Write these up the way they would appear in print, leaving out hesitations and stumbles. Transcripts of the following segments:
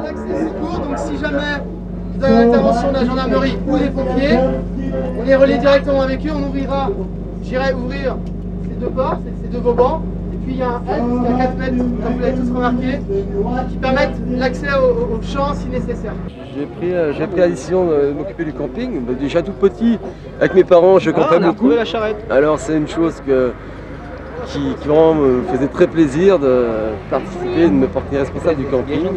l'accès secours, donc si jamais vous avez l'intervention de la gendarmerie ou des pompiers, on les relaie directement avec eux, on ouvrira, j'irai ouvrir ces deux portes, ces deux vauban, et puis il y a un L qui a 4 mètres, comme vous l'avez tous remarqué, qui permettent l'accès au champ si nécessaire. J'ai pris la décision de m'occuper du camping. Déjà tout petit, avec mes parents, je campais beaucoup. La charrette. Alors c'est une chose qui vraiment me faisait très plaisir de participer, de me porter responsable du camping.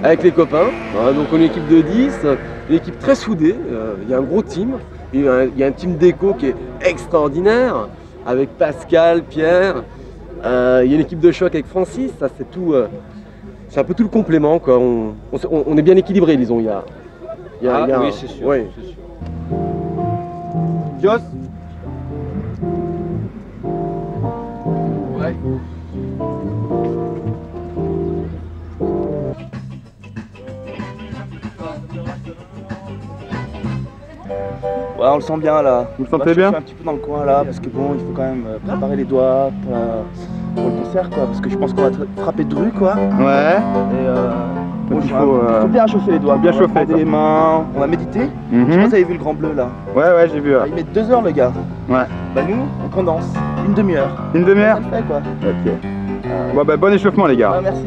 Avec les copains, donc on est une équipe de 10, une équipe très soudée, il y a un gros team, il y a un team déco qui est extraordinaire, avec Pascal, Pierre, il y a une équipe de choc avec Francis, ça c'est tout, c'est un peu tout le complément, quoi. On est bien équilibré, disons, oui, c'est sûr. Ouais. Jos. Ouais. Ouais, on le sent bien là. Vous le sentez bien? Je suis un petit peu dans le coin là parce que bon, il faut quand même préparer les doigts pour le concert quoi, parce que je pense qu'on va frapper de rue quoi. Ouais. Et donc il faut bien chauffer les doigts. Bien chauffer. On va les mains, on va méditer. Je sais pas si vous avez vu le grand bleu là. Ouais, j'ai vu. Il met 2 heures le gars. Ouais. Bah nous, on condense. Une demi-heure. Une demi-heure? Ça le fait quoi. Ok. Bon bah bon échauffement les gars. Ah, merci.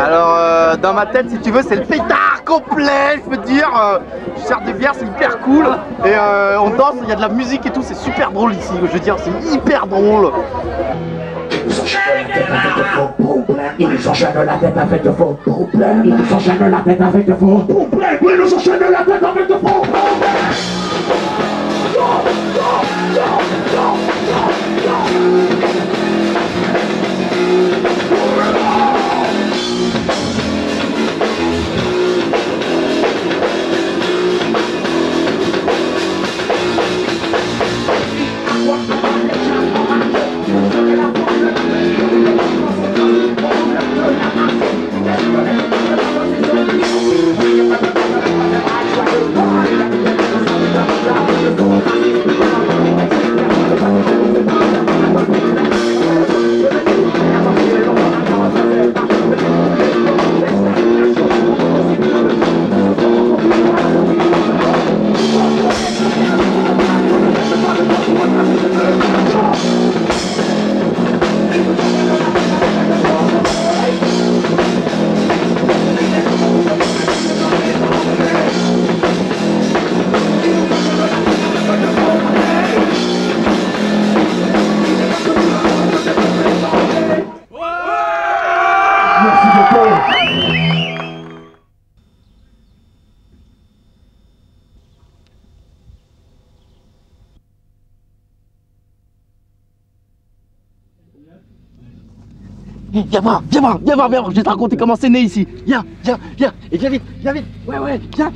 Alors dans ma tête, si tu veux, c'est le pétard complet, je peux te dire. Je sers des bières, c'est hyper cool. Et on danse, il y a de la musique et tout, c'est super drôle ici. Je veux dire, c'est hyper drôle. Ils nous enchaînent la tête avec de faux problèmes. Ils nous enchaînent la tête avec de faux problèmes. Ils nous enchaînent la tête avec de faux problèmes. Viens voir, je vais te raconter comment c'est né ici. Viens, et viens vite, ouais, viens,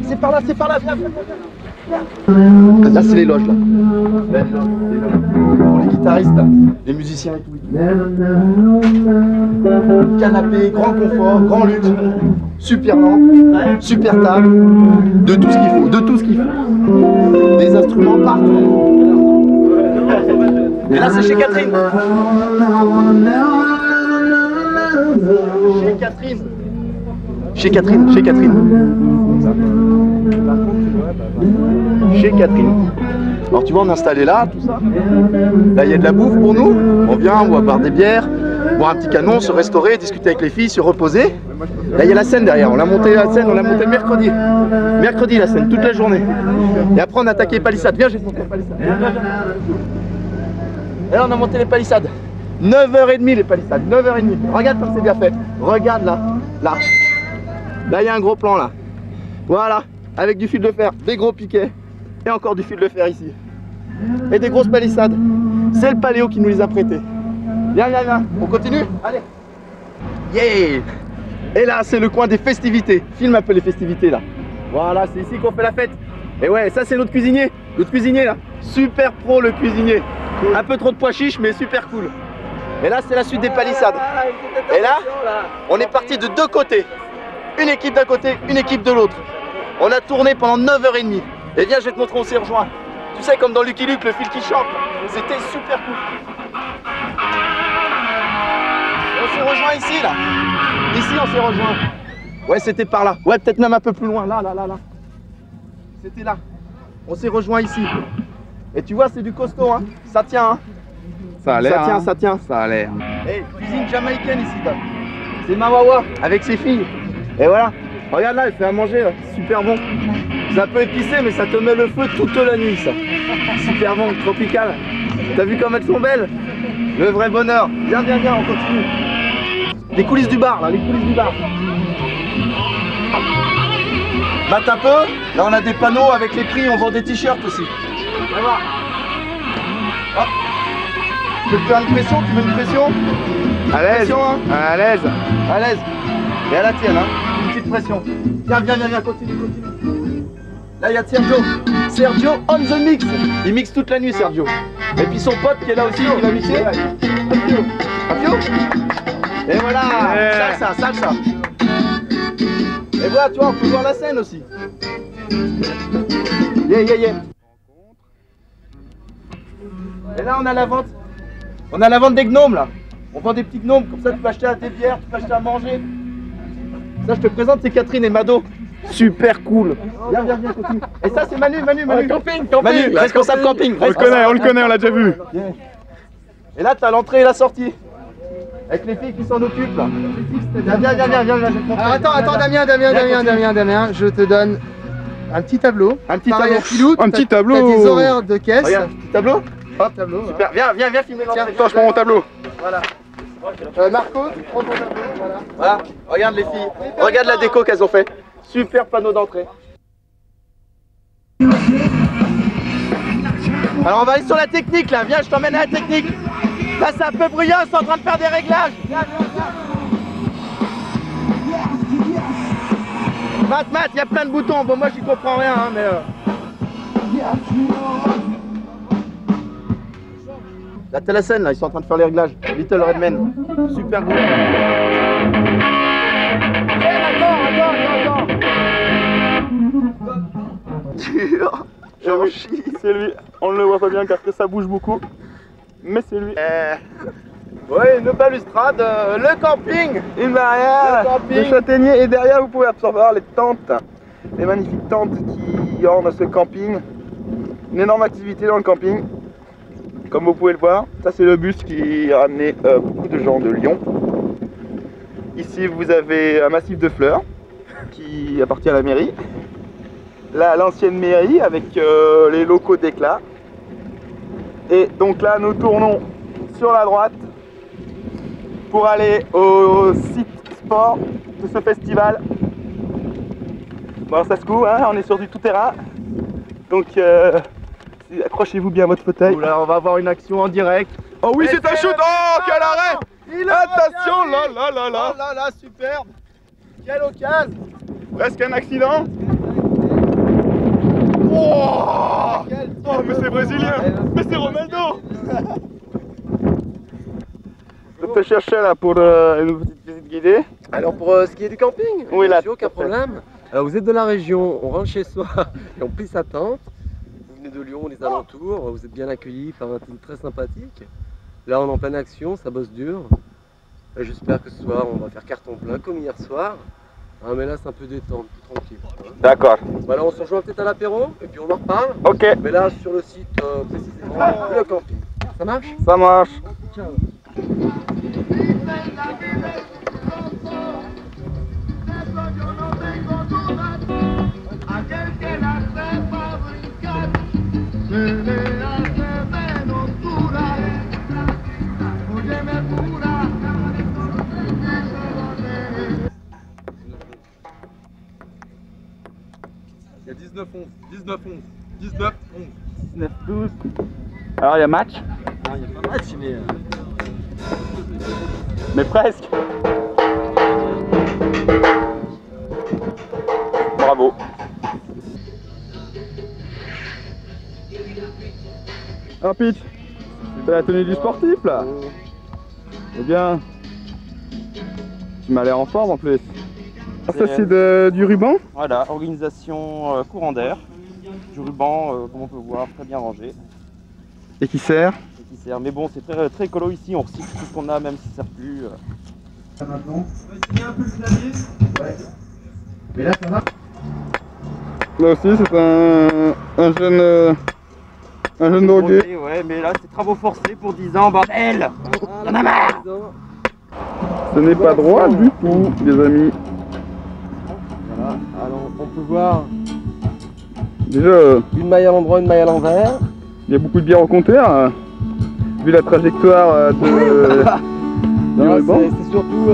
c'est par là, viens. Là c'est les loges là. Pour les guitaristes, là, les musiciens et tout. Canapé, grand confort, grand luxe, super lampe, super table, de tout ce qu'il faut, Des instruments partout. Et là c'est chez Catherine. Chez Catherine. Alors tu vois, on est installé là, tout ça. Là il y a de la bouffe pour nous. On vient, on va boire des bières, boire un petit canon, se restaurer, discuter avec les filles, se reposer. Là il y a la scène derrière, on l'a monté le mercredi. Mercredi la scène, toute la journée. Et après on a attaqué les palissades. Viens, j'ai monté les palissades. Et là on a monté les palissades. 9h30 les palissades, 9h30. Regarde comme c'est bien fait. Regarde là, là. Là il y a un gros plan là. Voilà. avec du fil de fer, des gros piquets et encore du fil de fer ici. Et des grosses palissades. C'est le Paléo qui nous les a prêtés. Viens, viens, viens. On continue? Allez. Yeah! Et là, c'est le coin des festivités. Filme un peu les festivités là. Voilà, c'est ici qu'on fait la fête. Et ouais, ça c'est notre cuisinier. Notre cuisinier là. Super pro le cuisinier. Cool. Un peu trop de pois chiches, mais super cool. Et là, c'est la suite des palissades. Et là, on est parti de deux côtés. Une équipe d'un côté, une équipe de l'autre. On a tourné pendant 9h30. Et viens, je vais te montrer, on s'est rejoint. Tu sais, comme dans Lucky Luke, le fil qui chante. C'était super cool. On s'est rejoint ici, là. Ici, on s'est rejoint. Ouais, c'était par là. Ouais, peut-être même un peu plus loin. Là. C'était là. On s'est rejoint ici. Et tu vois, c'est du costaud, hein. Ça tient, hein. Ça a l'air. Ça tient, ça tient. Ça a l'air. Hey, cuisine jamaïcaine ici, là. C'est Mawawa avec ses filles. Et voilà. Regarde là, elle fait à manger, là. Super bon. C'est un peu épicé, mais ça te met le feu toute la nuit, ça. Super bon, tropical. T'as vu comme elles sont belles? Le vrai bonheur. Viens, viens, viens, on continue. Les coulisses du bar, là, les coulisses du bar. Mate un peu. Là, on a des panneaux avec les prix, on vend des t-shirts aussi. On va voir. Hop. Tu veux te faire une pression? Tu veux une pression? À l'aise. Pression, hein. À l'aise. À l'aise. Et à la tienne, hein. Une petite pression. Viens, viens, viens, viens, continue, continue. Là, il y a Sergio. Sergio on the mix. Il mixe toute la nuit, Sergio. Et puis son pote qui est là aussi, qui va mixer. Fabio. Et voilà. Yeah. Salsa, salsa. Et voilà, tu vois, on peut voir la scène aussi. Yeah, yeah, yeah. Et là, on a la vente. On a la vente des gnomes, là. On vend des petits gnomes. Comme ça, tu peux acheter des bières, tu peux acheter à manger. Ça, je te présente, c'est Catherine et Mado. Super cool. Viens, viens, viens, continue. Et ça, c'est Manu. Camping. Manu, responsable camping. On le connaît, on l'a déjà vu. Yeah. Et là, tu as l'entrée et la sortie. Avec les filles qui s'en occupent, là. Viens, viens. Alors attends, Damien, je te donne un petit tableau. Un petit Pareil tableau. à Philou, Un petit t'as tableau. des horaires de caisse. Regarde, petit tableau. Hop, tableau. Super, viens filmer l'entrée. Attends, je prends mon tableau. Voilà. Marco, tu prends ton tableau, voilà. Voilà, regarde les filles. Regarde la déco qu'elles ont fait. Super panneau d'entrée. Alors on va aller sur la technique là, viens, je t'emmène à la technique. Là c'est un peu bruyant, ils sont en train de faire des réglages. Viens. Matt, il y a plein de boutons. Bon moi j'y comprends rien hein, mais Là t'as la scène là, ils sont en train de faire les réglages. Little Redman. Super cool. Attends. Dur. J'en chie. C'est lui. On ne le voit pas bien car que ça bouge beaucoup. Mais c'est lui. Oui, une balustrade, le camping. Une barrière, Le camping. le châtaignier. Et derrière, vous pouvez apercevoir les tentes. Les magnifiques tentes qui ornent ce camping. Une énorme activité dans le camping. Comme vous pouvez le voir, ça c'est le bus qui a ramené beaucoup de gens de Lyon. Ici, vous avez un massif de fleurs qui appartient à la mairie. Là, l'ancienne mairie avec les locaux d'éclat. Et donc là, nous tournons sur la droite pour aller au site sport de ce festival. Bon, ça se court, hein, on est sur du tout-terrain. Donc, accrochez-vous bien à votre fauteuil. Là, on va avoir une action en direct. Oh oui, Et c'est un shoot. Oh, quel arrêt! Attention, revient. là. Oh là là, superbe. Quelle occasion. Presque un accident. Oh, mais c'est brésilien. Mais c'est Ronaldo. Je te cherchais là pour une petite visite guidée. Alors pour ce qui est du camping, Oui, là, aucun problème. Alors vous êtes de la région, on rentre chez soi et on plie sa tente. Vous venez de Lyon, les alentours, vous êtes bien accueillis par un team très sympathique. Là on est en pleine action, ça bosse dur. Et j'espère que ce soir on va faire carton plein comme hier soir. Hein, mais là c'est un peu détente, plus tranquille. Hein. D'accord. Voilà, on se rejoint peut-être à l'apéro et puis on en reparle. Ok, Mais là sur le site précisément, le camping. Ça marche? ça marche. Ciao. 19-11. 19-12. Alors il y a match? Non, il n'y a pas match, mais... Mais presque. Bravo. Alors Pete, c'est la tenue du sportif là. Eh bien, tu m'as l'air en forme en plus. Ça c'est du ruban? Voilà, organisation courant d'air. Du ruban, comme on peut voir, très bien rangé. Et qui sert? Et qui sert. Mais bon, c'est très écolo ici, on recycle tout ce qu'on a, même si ça ne sert plus. Maintenant. Il y a un peu le clavier. Ouais. Mais là, ça va. Là aussi, c'est un jeune drogué. Ouais, mais là, c'est travaux forcés pour 10 ans, bordel! Y'en a marre! Ce n'est pas droit du tout, les amis. Voilà, alors on peut voir Déjà, une maille à l'endroit, une maille à l'envers. il y a beaucoup de bières au compteur, hein, vu la trajectoire de... du Non, ruban. c'est surtout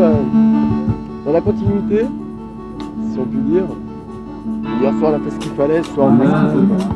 dans la continuité, si on peut dire. Hier soir on a fait ce qu'il fallait, ce soir on a fait ce qu'il fallait.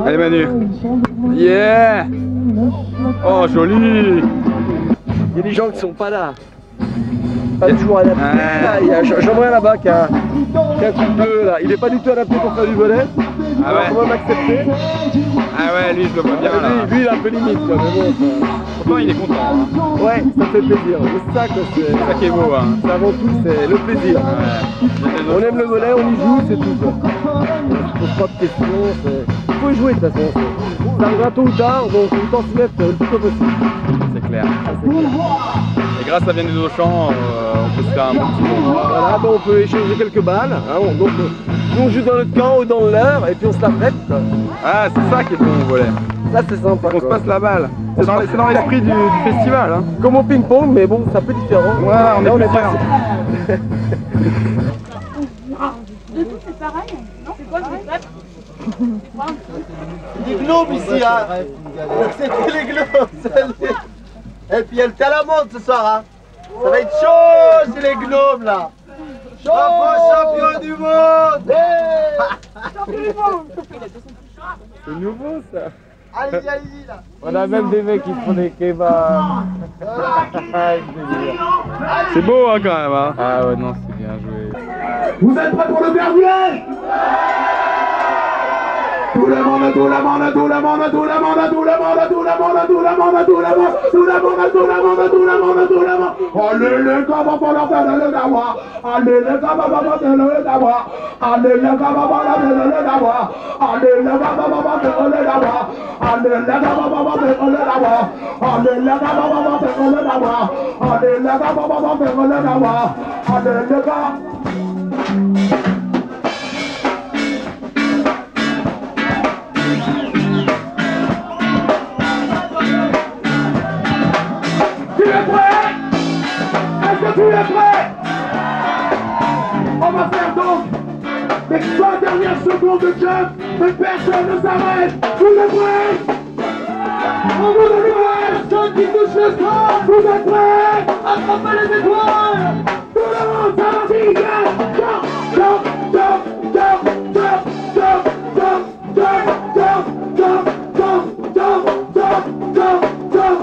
Allez Manu. Yeah. Oh joli. Il y a des gens qui sont pas là. Pas toujours adaptés. Il y a Jean-Brian là-bas qui a un coup bleu là. Il est pas du tout adapté pour faire du volet. Ah ouais. On va m'accepter. Ah ouais, lui je le vois bien là. Lui il est un peu limite quoi, mais bon. Pourtant il est content. Hein. Ouais, ça fait plaisir. C'est ça que c'est. C'est ça qui est beau. Hein. C'est avant tout, c'est le plaisir. Ouais. On aime le volet, on y joue, c'est tout quoi. On se pose pas de questions. Il faut y jouer de toute façon. Ça arrivera tôt ou tard, donc autant s'y mettre le plus tôt possible. C'est clair. Et grâce à Vienne des Auchan, on peut se faire un bon petit moment. Voilà, ben on peut échanger quelques balles. Hein, nous on joue dans notre camp ou dans leur et puis on se la prête. Quoi. Ah, c'est ça qui est bon au volet. Là c'est sympa. On se passe la balle. C'est dans l'esprit du festival. Hein. Comme au ping-pong, mais bon, c'est un peu différent. Voilà, on est plus frères. De tout, c'est pareil. Non, c'est quoi le crêpe? Des globes ici, hein. C'était les globes. Et puis elle était à la mode ce soir, hein. Ça va être chaud chez les globes là. Chaud, champion du monde. Champion du monde. C'est nouveau ça. Allez-y, allez-y là. On a même des mecs qui font des kebabs. C'est beau hein, quand même. Hein. Ah ouais, non, c'est bien joué. Vous êtes prêts pour le gardien? Tout le monde, tout le monde, tout le monde, tout le monde, tout le monde, tout le monde, tout le monde, tout le monde, tout le monde, tout le monde, tout le monde, tout le monde. Allez les gars, on va leur faire le d'avoir. Allez les gars, on va faire le d'avoir. Allez les gars, on va faire le d'avoir. Allez les gars, on va faire le d'avoir. Allez les gars, on va faire le d'avoir. Allez les gars, on va faire le d'avoir. Allez les gars, on va faire le d'avoir. Allez les gars. Tu es prêt? Est-ce que tu es prêt? On va faire donc les 3 dernières secondes de jump, mais personne ne s'arrête. Vous êtes prêts? On vous donne personne qui touche le sol. Vous êtes prêts? Attrapez les étoiles. Tout le monde, ça va dire jump, jump, jump, jump, jump, jump, jump, jump, jump, jump, jump, jump, jump, jump, jump, jump, jump, jump.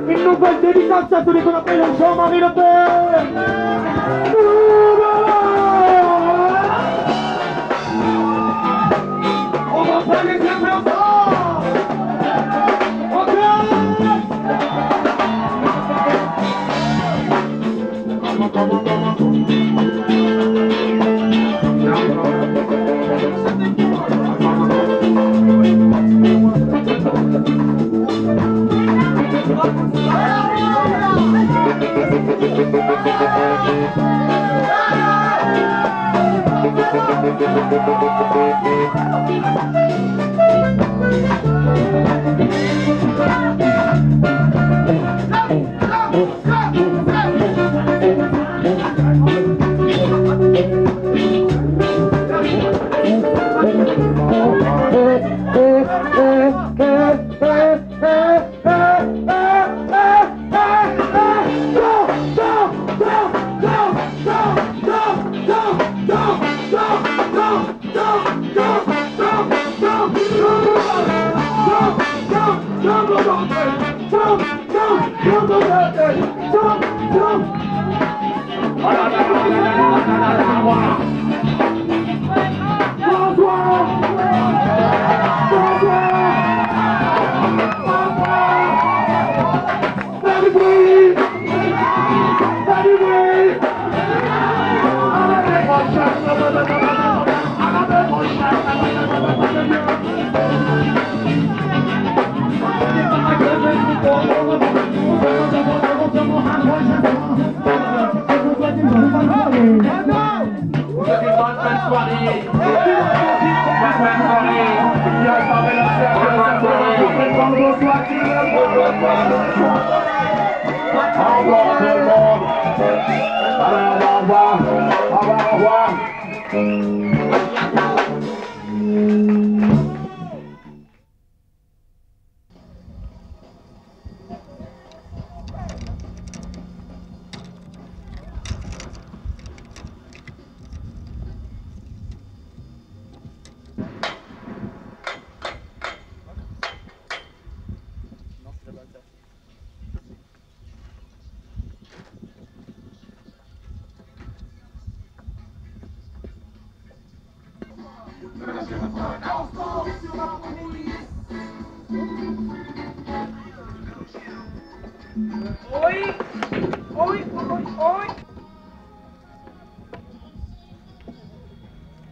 Une nouvelle dédicace à celui qu'on appelle Jean-Marie Le Pen. On va faire les yeux ensemble. Go!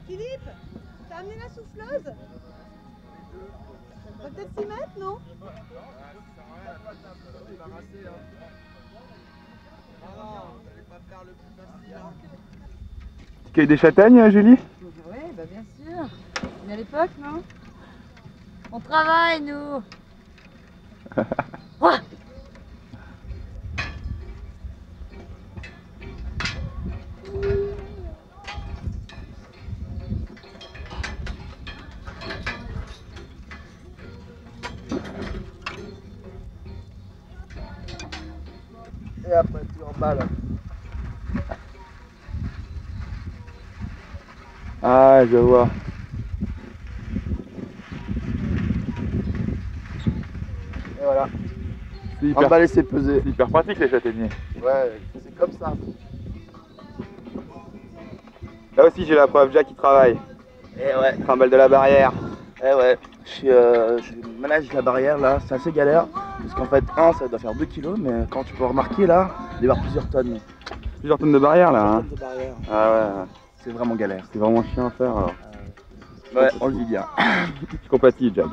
Philippe, t'as amené la souffleuse? On va peut-être s'y mettre, non? Cueille des châtaignes, Julie? Oui, bah bien sûr. Mais à l'époque, non? On travaille, nous. Ouah. Et après tu emballes. Ah, je vois. Et voilà. C'est hyper, Emballer, c'est peser. c'est hyper pratique les châtaigniers. Ouais, c'est comme ça. Là aussi j'ai la preuve, Jack il travaille. Et ouais. Il trimballe de la barrière. Eh ouais, je manage la barrière là, c'est assez galère. Parce qu'en fait, ça doit faire 2 kilos, mais quand tu peux remarquer là, il y a plusieurs tonnes. Plusieurs tonnes de barrière là. Hein. De barrière. Ah ouais, C'est vraiment galère. c'est vraiment chiant à faire alors. Ouais, on le vit bien. Je compatis, Jack.